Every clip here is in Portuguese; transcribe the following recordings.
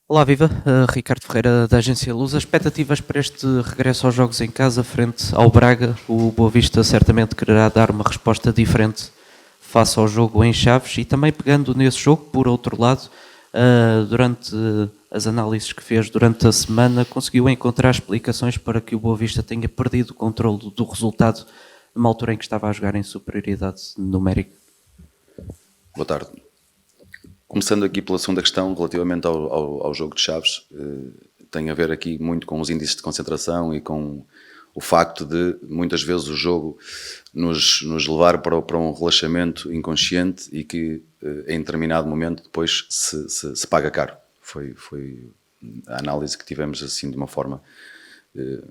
Olá, viva! Ricardo Ferreira da Agência Luz. As expectativas para este regresso aos jogos em casa frente ao Braga, o Boa Vista certamente quererá dar uma resposta diferente face ao jogo em Chaves e também pegando nesse jogo, por outro lado, durante as análises que fez durante a semana, conseguiu encontrar explicações para que o Boa Vista tenha perdido o controle do resultado numa altura em que estava a jogar em superioridade numérica. Boa tarde. Começando aqui pela segunda questão, relativamente ao jogo de Chaves, tem a ver aqui muito com os índices de concentração e com o facto de, muitas vezes, o jogo nos levar para um relaxamento inconsciente e que, em determinado momento, depois se paga caro. Foi a análise que tivemos, assim, de uma forma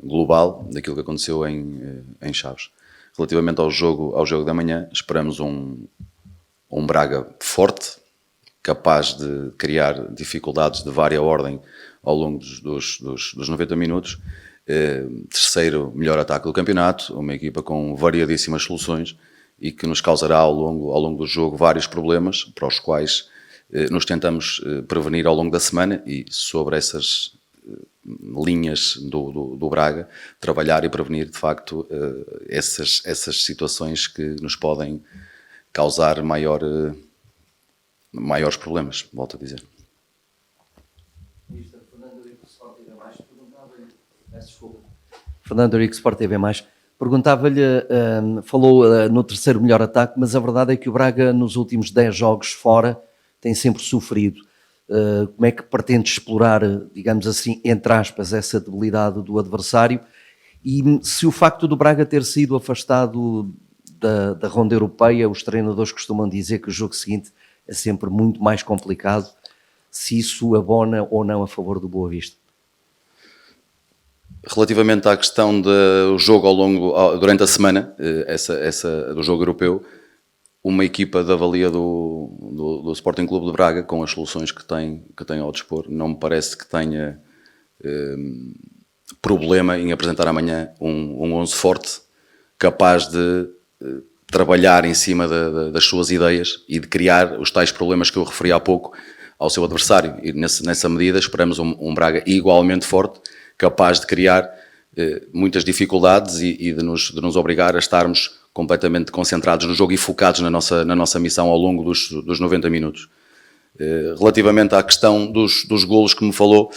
global, daquilo que aconteceu em Chaves. Relativamente ao jogo da manhã, esperamos um Braga forte, capaz de criar dificuldades de vária ordem ao longo dos 90 minutos. Terceiro melhor ataque do campeonato, uma equipa com variadíssimas soluções e que nos causará ao longo do jogo vários problemas para os quais nos tentamos prevenir ao longo da semana e sobre essas linhas do Braga, trabalhar e prevenir de facto essas situações que nos podem causar maiores problemas, volto a dizer. Fernando Henrique, Sport TV+. Perguntava-lhe, falou no terceiro melhor ataque, mas a verdade é que o Braga nos últimos 10 jogos fora tem sempre sofrido. Como é que pretende explorar, digamos assim, entre aspas, essa debilidade do adversário? E se o facto do Braga ter sido afastado da ronda europeia, os treinadores costumam dizer que o jogo seguinte é sempre muito mais complicado, se isso abona ou não a favor do Boa Vista? Relativamente à questão do jogo durante a semana, essa do jogo europeu, uma equipa da avalia do Sporting Clube de Braga, com as soluções que tem ao dispor, não me parece que tenha problema em apresentar amanhã um 11 forte, capaz de trabalhar em cima das suas ideias e de criar os tais problemas que eu referi há pouco ao seu adversário. E nessa medida esperamos um Braga igualmente forte, capaz de criar muitas dificuldades e de nos obrigar a estarmos completamente concentrados no jogo e focados na nossa missão ao longo dos 90 minutos. Relativamente à questão dos golos que me falou,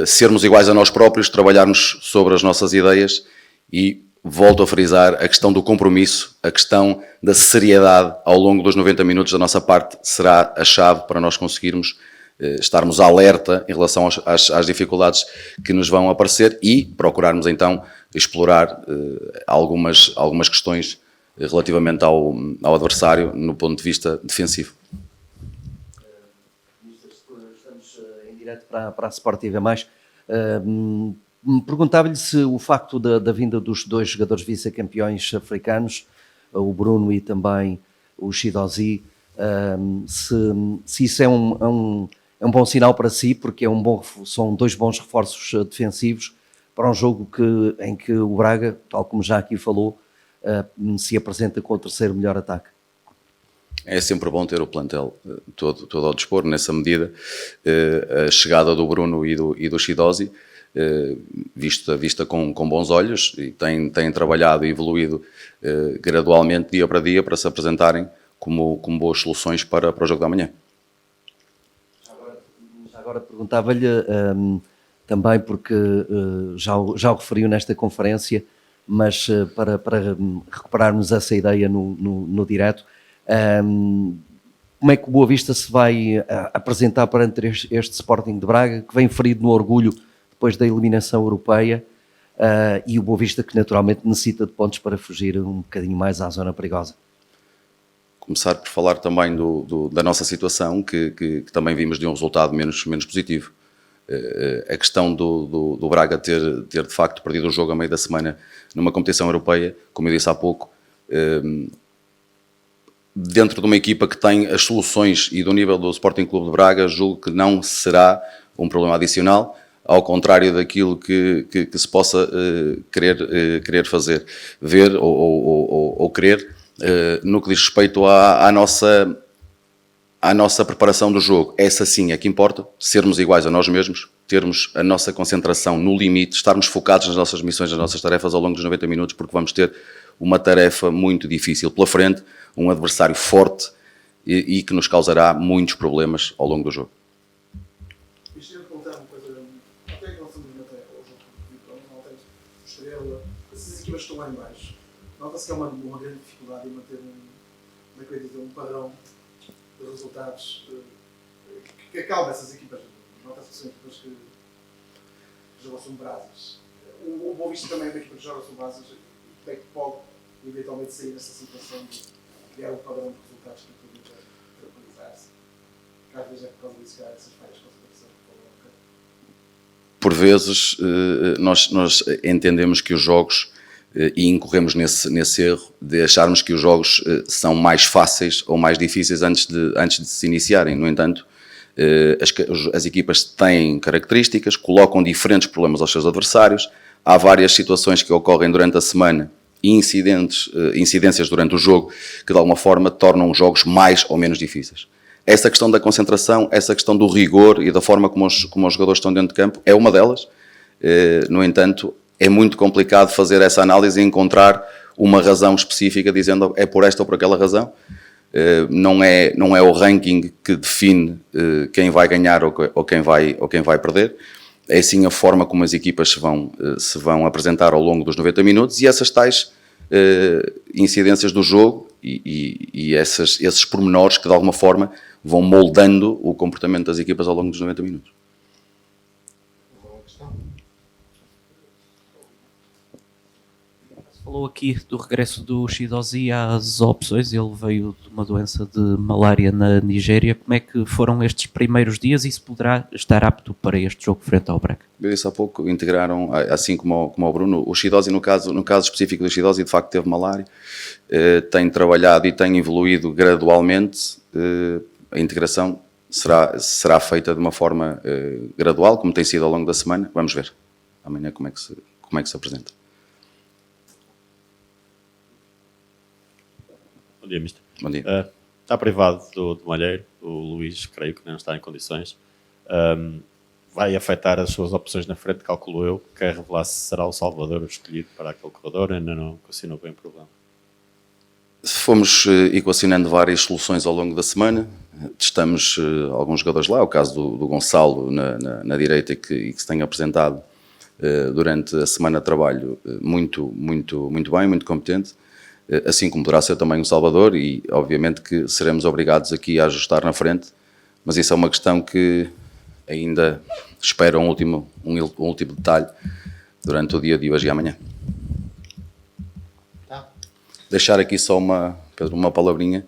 sermos iguais a nós próprios, trabalharmos sobre as nossas ideias e volto a frisar a questão do compromisso, a questão da seriedade ao longo dos 90 minutos da nossa parte será a chave para nós conseguirmos estarmos alerta em relação às dificuldades que nos vão aparecer e procurarmos então explorar algumas questões relativamente ao adversário no ponto de vista defensivo. Estamos em direto para a Sport TV+. Perguntava-lhe se o facto da vinda dos dois jogadores vice-campeões africanos, o Bruno e também o Shidozi, se isso é um bom sinal para si, porque são dois bons reforços defensivos para um jogo em que o Braga, tal como já aqui falou, se apresenta com o terceiro melhor ataque. É sempre bom ter o plantel todo ao dispor. Nessa medida, a chegada do Bruno e do Shidozi, vista com bons olhos, e têm trabalhado e evoluído gradualmente, dia para dia, para se apresentarem como boas soluções para o jogo da manhã. Agora perguntava-lhe também, porque já o referiu nesta conferência, mas para recuperarmos essa ideia no direto, como é que o Boa Vista se vai apresentar perante este Sporting de Braga, que vem ferido no orgulho depois da eliminação europeia, e o Boa Vista que naturalmente necessita de pontos para fugir um bocadinho mais à zona perigosa? Começar por falar também da nossa situação, que também vimos de um resultado menos positivo. A questão do Braga ter de facto perdido o jogo a meio da semana numa competição europeia, como eu disse há pouco, dentro de uma equipa que tem as soluções e do nível do Sporting Clube de Braga, julgo que não será um problema adicional, ao contrário daquilo que se possa querer fazer, ver ou querer, no que diz respeito à à nossa preparação do jogo. Essa sim é que importa, sermos iguais a nós mesmos, termos a nossa concentração no limite, estarmos focados nas nossas missões, nas nossas tarefas ao longo dos 90 minutos, porque vamos ter uma tarefa muito difícil pela frente, um adversário forte e que nos causará muitos problemas ao longo do jogo. Isto é perguntar uma coisa, até que nós estamos até ao jogo não temos Estrela, essas equipas que estão lá em baixo, nota-se que é uma grande dificuldade em manter um padrão de resultados que acalma essas equipas. Nota-se que são equipas que jogam sob brasas. O Boa Vista também é uma equipa que joga sob brasas e como é que pode eventualmente sair nessa situação de criar um padrão de resultados que não permita tranquilizar-se. Que às vezes é por causa disso que há essas falhas de concentração. Por vezes nós entendemos que os jogos, e incorremos nesse erro, de acharmos que os jogos são mais fáceis ou mais difíceis antes de se iniciarem. No entanto, as equipas têm características, colocam diferentes problemas aos seus adversários, há várias situações que ocorrem durante a semana e incidências durante o jogo que de alguma forma tornam os jogos mais ou menos difíceis. Essa questão da concentração, essa questão do rigor e da forma como os jogadores estão dentro de campo é uma delas. No entanto, é muito complicado fazer essa análise e encontrar uma razão específica dizendo é por esta ou por aquela razão. Não é o ranking que define quem vai ganhar ou quem vai perder. É sim a forma como as equipas se vão apresentar ao longo dos 90 minutos e essas tais incidências do jogo e esses pormenores que de alguma forma vão moldando o comportamento das equipas ao longo dos 90 minutos. Falou aqui do regresso do Shidozi às opções, ele veio de uma doença de malária na Nigéria. Como é que foram estes primeiros dias e se poderá estar apto para este jogo frente ao Braga? Eu disse há pouco, integraram, assim como o Bruno, o Shidozi, no caso específico do Shidozi, de facto teve malária, tem trabalhado e tem evoluído gradualmente, a integração será feita de uma forma gradual, como tem sido ao longo da semana. Vamos ver amanhã como é que se apresenta. Bom dia, Mister. Bom dia. Está privado do Malheiro, o Luís, creio que não está em condições. Vai afetar as suas opções na frente, calculo eu. Quer revelar se será o Salvador o escolhido para aquele corredor, ainda não equacionou bem o problema. Fomos equacionando várias soluções ao longo da semana, testamos alguns jogadores lá, o caso do Gonçalo na direita e que se tem apresentado durante a semana de trabalho muito bem, muito competente, assim como poderá ser também o Salvador e obviamente que seremos obrigados aqui a ajustar na frente, mas isso é uma questão que ainda espera um último detalhe durante o dia de hoje e amanhã. Deixar aqui só uma palavrinha,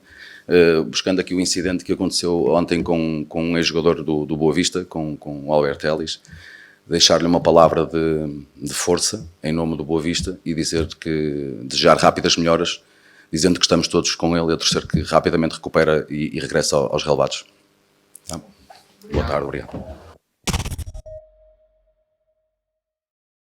buscando aqui o incidente que aconteceu ontem com um ex-jogador do Boa Vista, com o Alberto Ellis, deixar-lhe uma palavra de força em nome do Boa Vista e desejar rápidas melhoras, dizendo que estamos todos com ele e a torcer que rapidamente recupera e regressa aos relevados. Tá? Boa tarde, obrigado.